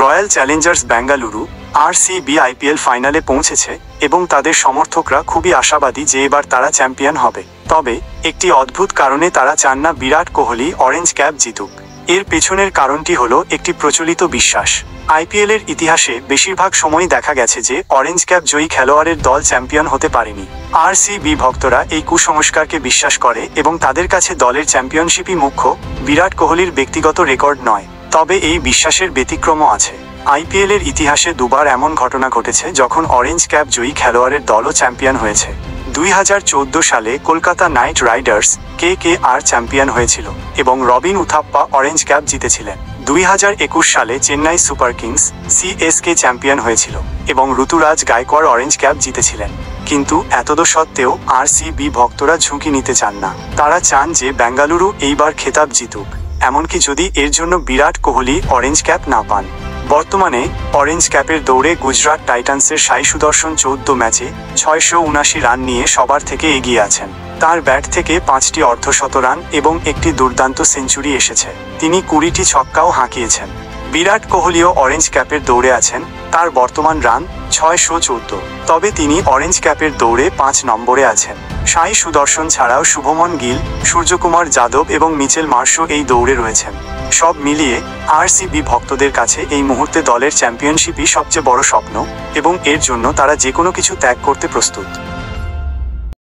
Royal Challengers Bengaluru RCB IPL ফাইনালে পৌঁছেছে এবং তাদের সমর্থকরা খুবই আশাবাদী যে এবার তারা চ্যাম্পিয়ন হবে। তবে একটি অদ্ভুত কারণে তারা চান না বিরাট কোহলি অরেঞ্জ ক্যাপ জিতুক। এর পেছনের কারণটি হলো একটি প্রচলিত বিশ্বাস। আইপিএলের ইতিহাসে বেশিরভাগ সময়ই দেখা গেছে যে অরেঞ্জ ক্যাপ জয়ী খেলোয়াড়ের দল চ্যাম্পিয়ন হতে পারেনি। আরসিবি ভক্তরা এই কুসংস্কারকে বিশ্বাস করে এবং তাদের কাছে দলের চ্যাম্পিয়নশিপই মুখ্য, বিরাট কোহলির ব্যক্তিগত রেকর্ড নয়। তবে এই বিশ্বাসের ব্যতিক্রমও আছে। আইপিএলের ইতিহাসে দুবার এমন ঘটনা ঘটেছে যখন অরেঞ্জ ক্যাপ জয়ী খেলোয়াড়ের দলও চ্যাম্পিয়ন হয়েছে। 2014 সালে Kolkata Knight Riders KKR champion হয়েছিল এবং রবিন উথাপ্পা অরেঞ্জ ক্যাপ জিতেছিলেন। 2021 সালে Chennai super kings CSK champion হয়েছিল এবং ঋতুরাজ গায়কোয়াড় অরেঞ্জ ক্যাপ জিতেছিলেন। কিন্তু এতদ সত্ত্বেও আরসিবি ভক্তরা ঝুঁকি নিতে চান না। তারা চান যে বেঙ্গালুরু এইবার খেতাব জিতুক, এমনকি যদি এর জন্য বিরাট কোহলি অরেঞ্জ ক্যাপ না পান। বর্তমানে অরেঞ্জ ক্যাপের দৌড়ে গুজরাট টাইটান্সের সাই সুদর্শন 14 ম্যাচে 679 রান নিয়ে সবার থেকে এগিয়ে আছেন। তার ব্যাট থেকে 5টি অর্ধশতরান এবং একটি দুর্দান্ত সেঞ্চুরি এসেছে। তিনি 20টি ছক্কাও হাঁকিয়েছেন। বিরাট কোহলিও অরেঞ্জ ক্যাপের দৌড়ে আছেন, তার বর্তমান রান 614। তবে তিনি অরেঞ্জ ক্যাপের দৌড়ে 5 নম্বরে আছেন। সাই সুদর্শন ছাড়াও শুভমন গিল, সূর্যকুমার যাদব এবং মিচেল মার্শও এই দৌড়ে রয়েছেন। সব মিলিয়ে আরসিবি ভক্তদের কাছে এই মুহূর্তে দলের চ্যাম্পিয়নশিপই সবচেয়ে বড় স্বপ্ন এবং এর জন্য তারা যে কোনো কিছু ত্যাগ করতে প্রস্তুত।